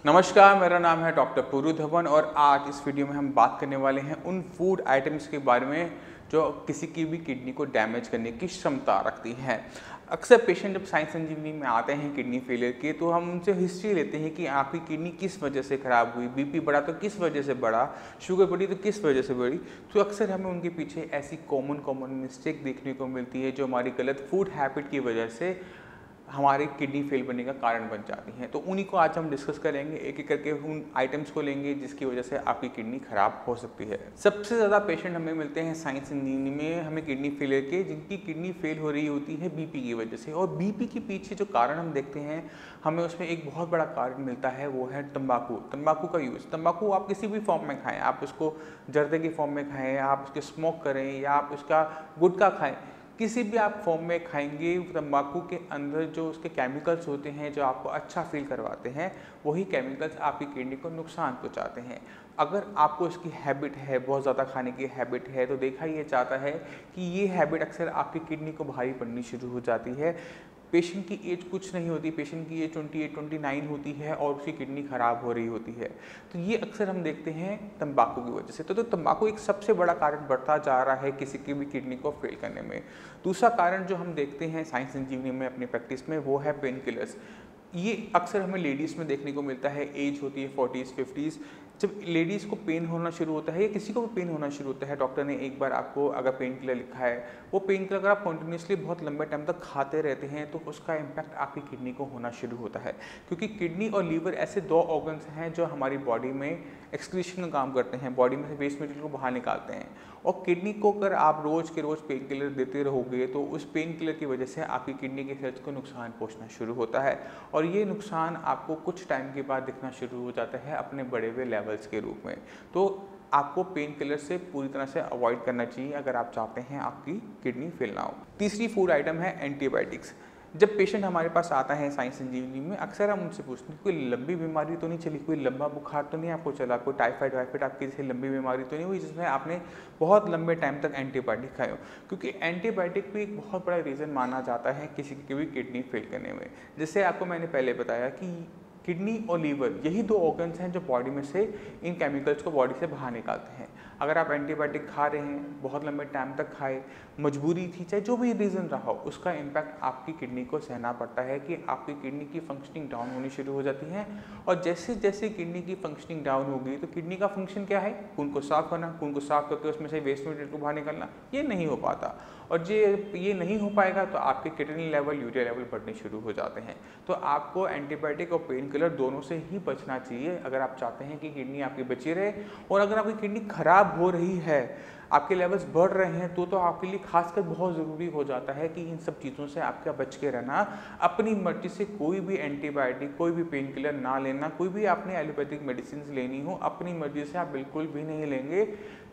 नमस्कार, मेरा नाम है डॉक्टर पूरू धवन और आज इस वीडियो में हम बात करने वाले हैं उन फूड आइटम्स के बारे में जो किसी की भी किडनी को डैमेज करने की क्षमता रखती हैं। अक्सर पेशेंट जब साइंस इंजीनियरिंग में आते हैं किडनी फेलियर के, तो हम उनसे हिस्ट्री लेते हैं कि आपकी किडनी किस वजह से ख़राब हुई, बीपी बढ़ा तो किस वजह से बढ़ा, शुगर बढ़ी तो किस वजह से बढ़ी। तो अक्सर हमें उनके पीछे ऐसी कॉमन मिस्टेक देखने को मिलती है जो हमारी गलत फूड हैबिट की वजह से हमारी किडनी फेल बनने का कारण बन जाती हैं। तो उन्हीं को आज हम डिस्कस करेंगे, एक एक करके उन आइटम्स को लेंगे जिसकी वजह से आपकी किडनी खराब हो सकती है। सबसे ज़्यादा पेशेंट हमें मिलते हैं साइंस इंजीनियरिंग में हमें किडनी फेलियर के, जिनकी किडनी फेल हो रही होती है बीपी की वजह से। और बीपी के पीछे जो कारण हम देखते हैं, हमें उसमें एक बहुत बड़ा कारण मिलता है, वो है तंबाकू का यूज़। तंबाकू आप किसी भी फॉर्म में खाएँ, आप उसको जर्दे की फॉर्म में खाएँ, आप उसके स्मोक करें या आप उसका गुटखा खाएँ, किसी भी आप फॉर्म में खाएंगे, तंबाकू के अंदर जो उसके केमिकल्स होते हैं जो आपको अच्छा फील करवाते हैं, वही केमिकल्स आपकी किडनी को नुकसान पहुंचाते हैं। अगर आपको इसकी हैबिट है, बहुत ज़्यादा खाने की हैबिट है, तो देखा ये जाता है कि ये हैबिट अक्सर आपकी किडनी को भारी पड़नी शुरू हो जाती है। पेशेंट की एज कुछ नहीं होती, पेशेंट की एज 28-29 होती है और उसकी किडनी ख़राब हो रही होती है। तो ये अक्सर हम देखते हैं तंबाकू की वजह से। तो तंबाकू एक सबसे बड़ा कारण बढ़ता जा रहा है किसी की भी किडनी को फेल करने में। दूसरा कारण जो हम देखते हैं साइंस इंजीनियरिंग में अपनी प्रैक्टिस में, वो है पेन किलर्स। ये अक्सर हमें लेडीज़ में देखने को मिलता है, एज होती है 40s 50s। जब लेडीज़ को पेन होना शुरू होता है या किसी को भी पेन होना शुरू होता है, डॉक्टर ने एक बार आपको अगर पेन किलर लिखा है, वो पेन किलर अगर आप कंटिन्यूसली बहुत लंबे टाइम तक खाते रहते हैं तो उसका इम्पैक्ट आपकी किडनी को होना शुरू होता है। क्योंकि किडनी और लीवर ऐसे दो ऑर्गन्स हैं जो हमारी बॉडी में एक्सक्रीशन का काम करते हैं, बॉडी में से वेस्ट मटेरियल को बाहर निकालते हैं। और किडनी को अगर आप रोज़ के रोज़ पेन किलर देते रहोगे तो उस पेन किलर की वजह से आपकी किडनी के सेल्स को नुकसान पहुंचना शुरू होता है। और ये नुकसान आपको कुछ टाइम के बाद दिखना शुरू हो जाता है अपने बढ़े हुए लेवल्स के रूप में। तो आपको पेन किलर से पूरी तरह से अवॉइड करना चाहिए अगर आप चाहते हैं आपकी किडनी फेल ना हो। तीसरी फूड आइटम है एंटीबायोटिक्स। जब पेशेंट हमारे पास आता है साइंस इंजीनियरिंग में, अक्सर हम उनसे पूछते हैं कोई लंबी बीमारी तो नहीं चली, कोई लंबा बुखार तो नहीं आपको चला, कोई टाइफाइड वाइफाइड आपकी जैसे लंबी बीमारी तो नहीं हुई जिसमें आपने बहुत लंबे टाइम तक एंटीबायोटिक खाए हो। क्योंकि एंटीबायोटिक भी एक बहुत बड़ा रीज़न माना जाता है किसी की भी किडनी फेल करने में। जैसे आपको मैंने पहले बताया कि किडनी और लीवर यही दो ऑर्गन्स हैं जो बॉडी में से इन केमिकल्स को बॉडी से बाहर निकालते हैं। अगर आप एंटीबायोटिक खा रहे हैं, बहुत लंबे टाइम तक खाए, मजबूरी थी, चाहे जो भी रीज़न रहा हो, उसका इम्पैक्ट आपकी किडनी को सहना पड़ता है कि आपकी किडनी की फंक्शनिंग डाउन होनी शुरू हो जाती है। और जैसे जैसे किडनी की फंक्शनिंग डाउन होगी तो किडनी का फंक्शन क्या है, खून को साफ करना, खून को साफ करके उसमें से वेस्ट मटेरियल को बाहर निकालना, ये नहीं हो पाता। और ये नहीं हो पाएगा तो आपके किडनी लेवल, यूरिया लेवल बढ़ने शुरू हो जाते हैं। तो आपको एंटीबायोटिक और पेन किलर दोनों से ही बचना चाहिए अगर आप चाहते हैं कि किडनी आपकी बची रहे। और अगर आपकी किडनी खराब हो रही है, आपके लेवल्स बढ़ रहे हैं, तो आपके लिए खासकर बहुत ज़रूरी हो जाता है कि इन सब चीज़ों से आपका बच के रहना। अपनी मर्जी से कोई भी एंटीबायोटिक, कोई भी पेन किलर ना लेना। कोई भी आपने एलोपैथिक मेडिसिन लेनी हो, अपनी मर्जी से आप बिल्कुल भी नहीं लेंगे।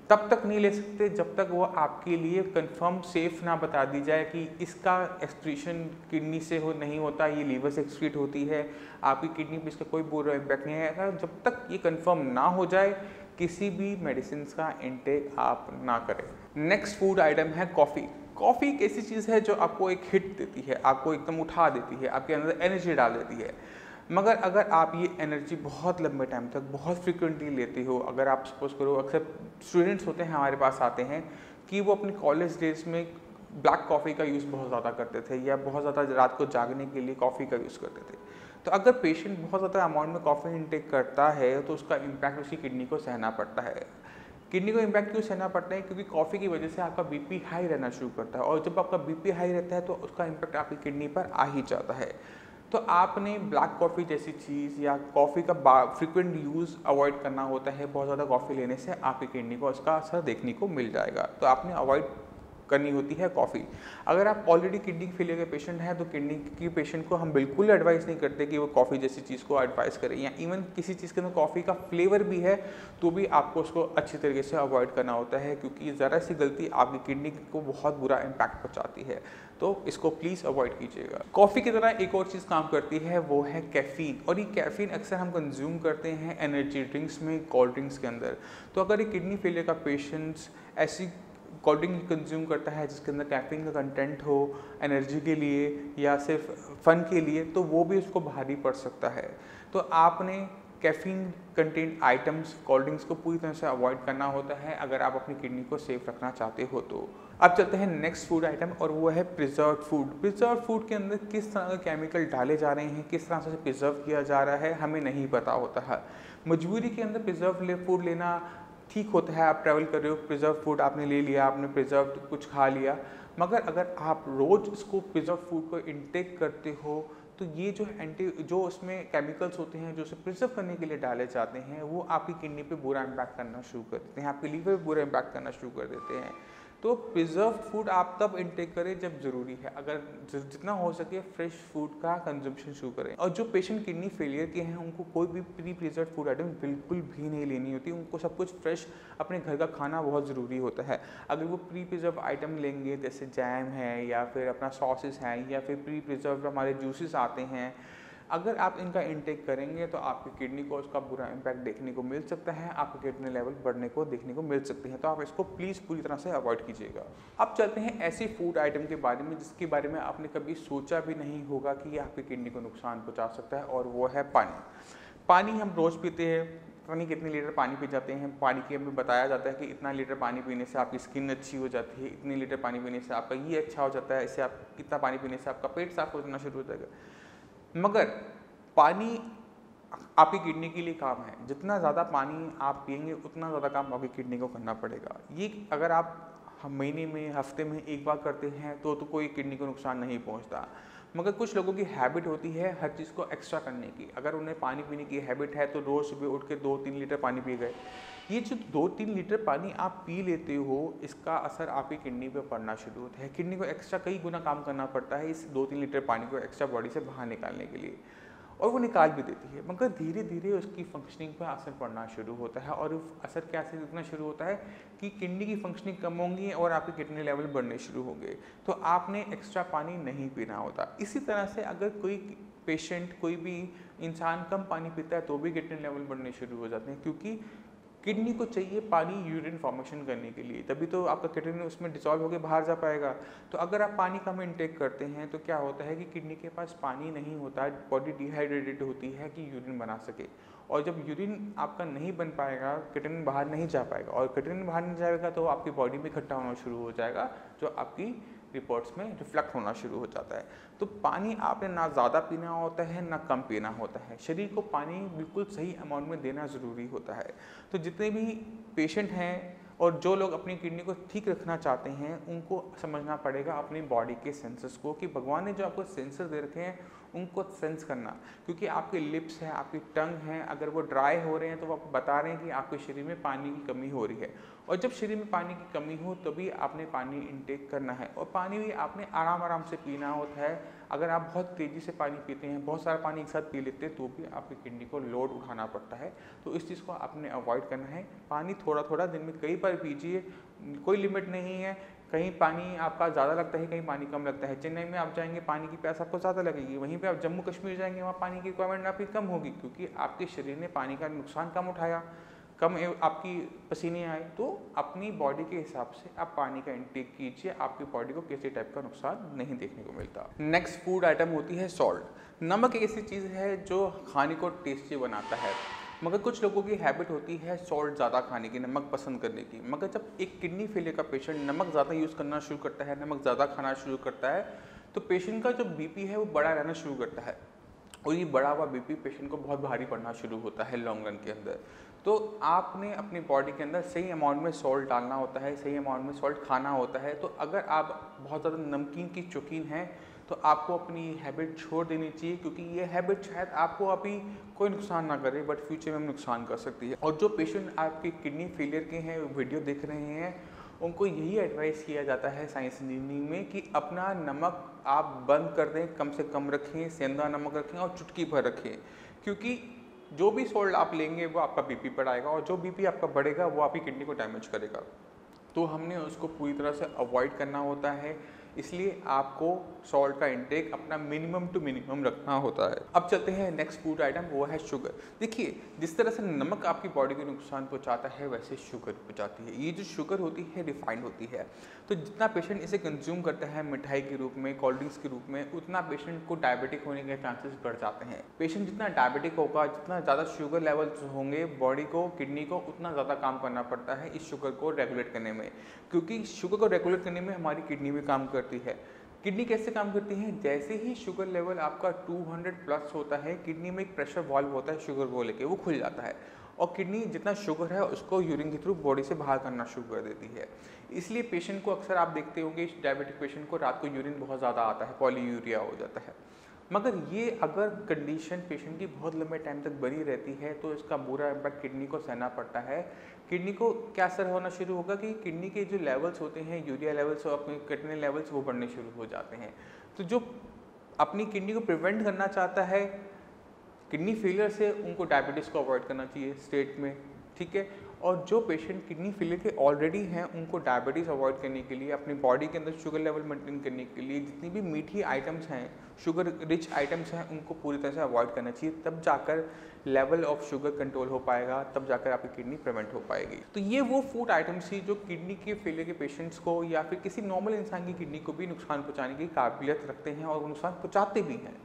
तब तक नहीं ले सकते जब तक वो आपके लिए कंफर्म सेफ ना बता दी जाए कि इसका एक्सक्रीशन किडनी से नहीं होता, ये लीवर से एक्सक्रीट होती है, आपकी किडनी पर इसका कोई बुरा इम्पैक्ट नहीं आएगा। जब तक ये कंफर्म ना हो जाए, किसी भी मेडिसिन का इंटेक आप ना करें। नेक्स्ट फूड आइटम है कॉफ़ी। कॉफ़ी एक ऐसी चीज़ है जो आपको एक हिट देती है, आपको एकदम उठा देती है, आपके अंदर एनर्जी डाल देती है। मगर अगर आप ये एनर्जी बहुत लंबे टाइम तक बहुत फ्रिक्वेंटली लेते हो, अगर आप सपोज करो, अक्सर स्टूडेंट्स होते हैं हमारे पास आते हैं कि वो अपने कॉलेज डेज में ब्लैक कॉफ़ी का यूज़ बहुत ज़्यादा करते थे या बहुत ज़्यादा रात को जागने के लिए कॉफ़ी का यूज़ करते थे। तो अगर पेशेंट बहुत ज़्यादा अमाउंट में कॉफ़ी इंटेक करता है तो उसका इम्पैक्ट उसकी किडनी को सहना पड़ता है। किडनी को इम्पैक्ट क्यों सहना पड़ता है? क्योंकि कॉफ़ी की वजह से आपका बीपी हाई रहना शुरू करता है और जब आपका बीपी हाई रहता है तो उसका इम्पैक्ट आपकी किडनी पर आ ही जाता है। तो आपने ब्लैक कॉफ़ी जैसी चीज़ या कॉफ़ी का फ्रिक्वेंट यूज़ अवॉइड करना होता है। बहुत ज़्यादा कॉफ़ी लेने से आपकी किडनी को उसका असर देखने को मिल जाएगा, तो आपने अवॉइड करनी होती है कॉफ़ी। अगर आप ऑलरेडी किडनी फेलियर के पेशेंट हैं तो किडनी की पेशेंट को हम बिल्कुल एडवाइस नहीं करते कि वो कॉफ़ी जैसी चीज़ को एडवाइस करें, या इवन किसी चीज़ के अंदर कॉफ़ी का फ्लेवर भी है तो भी आपको उसको अच्छी तरीके से अवॉइड करना होता है, क्योंकि ज़रा सी गलती आपकी किडनी को बहुत बुरा इम्पैक्ट पहुँचाती है। तो इसको प्लीज़ अवॉइड कीजिएगा। कॉफ़ी की तरह एक और चीज़ काम करती है, वो है कैफ़ीन। और ये कैफ़ीन अक्सर हम कंज्यूम करते हैं एनर्जी ड्रिंक्स में, कोल्ड ड्रिंक्स के अंदर। तो अगर ये किडनी फेलियर का पेशेंट्स ऐसी कोल्ड ड्रिंक कंज्यूम करता है जिसके अंदर कैफीन का कंटेंट हो एनर्जी के लिए या सिर्फ फ़न के लिए, तो वो भी उसको भारी पड़ सकता है। तो आपने caffeine content items, cold drinks को पूरी तरह से अवॉइड करना होता है अगर आप अपनी किडनी को सेफ रखना चाहते हो तो। अब चलते हैं नेक्स्ट फूड आइटम और वो है प्रिजर्व फूड। प्रिजर्व फूड के अंदर किस तरह के केमिकल डाले जा रहे हैं, किस तरह से प्रिजर्व किया जा रहा है, हमें नहीं पता होता है। मजबूरी के अंदर प्रिजर्व फूड लेना ठीक होता है, आप ट्रैवल कर रहे हो, प्रिजर्व फूड आपने ले लिया, आपने प्रिजर्व कुछ खा लिया, मगर अगर आप रोज़ इसको प्रिजर्व फूड को इनटेक करते हो तो ये जो उसमें केमिकल्स होते हैं जो उसे प्रिजर्व करने के लिए डाले जाते हैं वो आपकी किडनी पे बुरा इम्पैक्ट करना शुरू कर देते हैं, आपके लीवर पे बुरा इम्पैक्ट करना शुरू कर देते हैं। तो प्रिजर्व फूड आप तब इनटेक करें जब ज़रूरी है, अगर जितना हो सके फ्रेश फूड का कंजम्पशन शुरू करें। और जो पेशेंट किडनी फेलियर के हैं उनको कोई भी प्री प्रिजर्व फूड आइटम बिल्कुल भी नहीं लेनी होती, उनको सब कुछ फ्रेश अपने घर का खाना बहुत ज़रूरी होता है। अगर वो प्री प्रिजर्व आइटम लेंगे जैसे जैम है या फिर अपना सॉसेस हैं या फिर प्री प्रिजर्व हमारे जूसेस आते हैं, अगर आप इनका इंटेक करेंगे तो आपकी किडनी को उसका बुरा इम्पैक्ट देखने को मिल सकता है, आपकी किडनी लेवल बढ़ने को देखने को मिल सकती है। तो आप इसको प्लीज़ पूरी तरह से अवॉइड कीजिएगा। अब चलते हैं ऐसी फूड आइटम के बारे में जिसके बारे में आपने कभी सोचा भी नहीं होगा कि ये आपकी किडनी को नुकसान पहुँचा सकता है, और वो है पानी। पानी हम रोज़ पीते हैं, पता नहीं कितने लीटर पानी पी जाते हैं। पानी के हमें बताया जाता है कि इतना लीटर पानी पीने से आपकी स्किन अच्छी हो जाती है, इतने लीटर पानी पीने से आपका ये अच्छा हो जाता है, इससे आप इतना पानी पीने से आपका पेट साफ होना शुरू हो जाएगा। मगर पानी आपकी किडनी के लिए काम है, जितना ज़्यादा पानी आप पिएंगे उतना ज़्यादा काम आपकी किडनी को करना पड़ेगा। ये अगर आप महीने में हफ्ते में एक बार करते हैं तो कोई किडनी को नुकसान नहीं पहुंचता, मगर कुछ लोगों की हैबिट होती है हर चीज़ को एक्स्ट्रा करने की। अगर उन्हें पानी पीने की हैबिट है तो रोज़ सुबह उठ के 2-3 लीटर पानी पी गए। ये जो 2-3 लीटर पानी आप पी लेते हो इसका असर आपकी किडनी पे पड़ना शुरू होता है। किडनी को एक्स्ट्रा कई गुना काम करना पड़ता है इस 2-3 लीटर पानी को एक्स्ट्रा बॉडी से बाहर निकालने के लिए, और वो निकाल भी देती है, मगर धीरे धीरे उसकी फंक्शनिंग पर असर पड़ना शुरू होता है। और असर कैसे दिखना शुरू होता है कि किडनी की फंक्शनिंग कम होंगी और आपके किडनी लेवल बढ़ने शुरू होंगे, तो आपने एक्स्ट्रा पानी नहीं पीना होता। इसी तरह से अगर कोई पेशेंट, कोई भी इंसान कम पानी पीता है तो भी किडनी लेवल बढ़ने शुरू हो जाते हैं, क्योंकि किडनी को चाहिए पानी यूरिन फॉर्मेशन करने के लिए, तभी तो आपका किडनी उसमें डिसॉल्व होकर बाहर जा पाएगा। तो अगर आप पानी कम इंटेक करते हैं तो क्या होता है कि किडनी के पास पानी नहीं होता, बॉडी डिहाइड्रेटेड होती है कि यूरिन बना सके, और जब यूरिन आपका नहीं बन पाएगा किडनी बाहर नहीं जा पाएगा, और किडनी बाहर नहीं जाएगा तो आपकी बॉडी में इकट्ठा होना शुरू हो जाएगा जो आपकी रिपोर्ट्स में रिफ्लेक्ट होना शुरू हो जाता है। तो पानी आपने ना ज़्यादा पीना होता है ना कम पीना होता है, शरीर को पानी बिल्कुल सही अमाउंट में देना ज़रूरी होता है। तो जितने भी पेशेंट हैं और जो लोग अपनी किडनी को ठीक रखना चाहते हैं उनको समझना पड़ेगा अपनी बॉडी के सेंसर्स को, कि भगवान ने जो आपको सेंसर दे रखे हैं उनको सेंस करना, क्योंकि आपके लिप्स हैं, आपकी टंग हैं, अगर वो ड्राई हो रहे हैं तो वो आपको बता रहे हैं कि आपके शरीर में पानी की कमी हो रही है। और जब शरीर में पानी की कमी हो तभी आपने पानी इंटेक करना है, और पानी भी आपने आराम से पीना होता है। अगर आप बहुत तेज़ी से पानी पीते हैं, बहुत सारा पानी एक साथ पी लेते हैं तो भी आपकी किडनी को लोड उठाना पड़ता है। तो इस चीज़ को आपने अवॉइड करना है। पानी थोड़ा थोड़ा दिन में कई बार पीजिए, कोई लिमिट नहीं है। कहीं पानी आपका ज़्यादा लगता है, कहीं पानी कम लगता है। चेन्नई में आप जाएंगे पानी की प्यास आपको ज़्यादा लगेगी, वहीं पे आप जम्मू कश्मीर जाएंगे वहाँ पानी की रिक्वायरमेंट आपकी कम होगी, क्योंकि आपके शरीर ने पानी का नुकसान कम उठाया, कम आपकी पसीने आए। तो अपनी बॉडी के हिसाब से आप पानी का इंटेक कीजिए, आपकी बॉडी को किसी टाइप का नुकसान नहीं देखने को मिलता। नेक्स्ट फूड आइटम होती है सॉल्ट। नमक एक ऐसी चीज़ है जो खाने को टेस्टी बनाता है, मगर कुछ लोगों की हैबिट होती है सॉल्ट ज़्यादा खाने की, नमक पसंद करने की। मगर जब एक किडनी फेलियर का पेशेंट नमक ज़्यादा यूज़ करना शुरू करता है, नमक ज़्यादा खाना शुरू करता है, तो पेशेंट का जो बीपी है वो बड़ा रहना शुरू करता है, और ये बड़ा हुआ बीपी पेशेंट को बहुत भारी पड़ना शुरू होता है लॉन्ग रन के अंदर। तो आपने अपनी बॉडी के अंदर सही अमाउंट में सॉल्ट डालना होता है, सही अमाउंट में सॉल्ट खाना होता है। तो अगर आप बहुत ज़्यादा नमकीन की शौकीन हैं तो आपको अपनी हैबिट छोड़ देनी चाहिए, क्योंकि ये हैबिट शायद आपको अभी कोई नुकसान ना करे बट फ्यूचर में नुकसान कर सकती है। और जो पेशेंट आपके किडनी फेलियर के हैं, वीडियो देख रहे हैं, उनको यही एडवाइस किया जाता है साइंस इंजीनियरिंग में कि अपना नमक आप बंद कर दें, कम से कम रखें, सेंधा नमक रखें और चुटकी भर रखें, क्योंकि जो भी सॉल्ट आप लेंगे वो आपका बीपी बढ़ाएगा, और जो बीपी आपका बढ़ेगा वो आपकी किडनी को डैमेज करेगा। तो हमने उसको पूरी तरह से अवॉइड करना होता है। इसलिए आपको सॉल्ट का इंटेक अपना मिनिमम टू मिनिमम रखना होता है। अब चलते हैं नेक्स्ट फूड आइटम, वो है शुगर। देखिए, जिस तरह से नमक आपकी बॉडी को नुकसान पहुंचाता है वैसे शुगर पहुंचाती है। ये जो शुगर होती है रिफाइंड होती है, तो जितना पेशेंट इसे कंज्यूम करता है मिठाई के रूप में, कोल्ड ड्रिंक्स के रूप में, उतना पेशेंट को डायबिटिक होने के चांसेस बढ़ जाते हैं। पेशेंट जितना डायबिटिक होगा, जितना ज़्यादा शुगर लेवल्स होंगे बॉडी को, किडनी को, उतना ज़्यादा काम करना पड़ता है इस शुगर को रेगुलेट करने में, क्योंकि शुगर को रेगुलेट करने में हमारी किडनी भी काम करती है। किडनी कैसे काम करती है? जैसे ही शुगर लेवल आपका 200 प्लस होता है, किडनी में एक प्रेशर वाल्व होता है शुगर को लेके, वो खुल जाता है और किडनी जितना शुगर है उसको यूरिन के थ्रू बॉडी से बाहर करना शुरू कर देती है। इसलिए पेशेंट को अक्सर आप देखते होंगे, डायबिटिक पेशेंट को रात को यूरिन बहुत ज़्यादा आता है, पॉलीयूरिया हो जाता है। मगर ये अगर कंडीशन पेशेंट की बहुत लंबे टाइम तक बनी रहती है तो इसका बुरा इम्पैक्ट किडनी को सहना पड़ता है। किडनी को क्या असर होना शुरू होगा कि किडनी के जो लेवल्स होते हैं, यूरिया लेवल्स और अपने क्रिएटिनिन लेवल्स, वो बढ़ने शुरू हो जाते हैं। तो जो अपनी किडनी को प्रिवेंट करना चाहता है किडनी फेलियर से, उनको डायबिटीज़ को अवॉइड करना चाहिए स्टेट में, ठीक है। और जो पेशेंट किडनी फेलियर के ऑलरेडी हैं, उनको डायबिटीज़ अवॉइड करने के लिए, अपनी बॉडी के अंदर शुगर लेवल मेंटेन करने के लिए जितनी भी मीठी आइटम्स हैं, शुगर रिच आइटम्स हैं, उनको पूरी तरह से अवॉइड करना चाहिए। तब जाकर लेवल ऑफ शुगर कंट्रोल हो पाएगा, तब जाकर आपकी किडनी प्रिवेंट हो पाएगी। तो ये वो फूड आइटम्स थी जो किडनी के फेलियर के पेशेंट्स को या फिर किसी नॉर्मल इंसान की किडनी को भी नुकसान पहुँचाने की काबिलियत रखते हैं और वो नुकसान पहुँचाते भी हैं।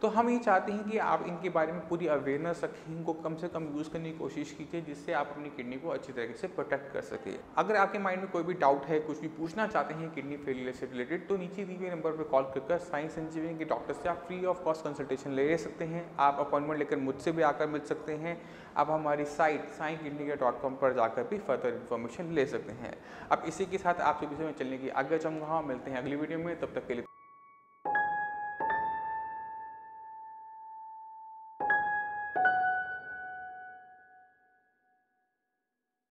तो हम ये चाहते हैं कि आप इनके बारे में पूरी अवेयरनेस रखें, इनको कम से कम यूज़ करने की कोशिश कीजिए, जिससे आप अपनी किडनी को अच्छी तरीके से प्रोटेक्ट कर सकें। अगर आपके माइंड में कोई भी डाउट है, कुछ भी पूछना चाहते हैं किडनी फेलियर से रिलेटेड, तो नीचे दिए गए नंबर पर कॉल कर साई संजीवनी के डॉक्टर से आप फ्री ऑफ कॉस्ट कंसल्टेशन ले सकते हैं। आप अपॉइंटमेंट लेकर मुझसे भी आकर मिल सकते हैं। आप हमारी साइट saikidney.com पर जाकर भी फर्दर इन्फॉर्मेशन ले सकते हैं। अब इसी के साथ आप सभी से मैं चलने की आगे चाहूँगा। मिलते हैं अगली वीडियो में, तब तक के लिए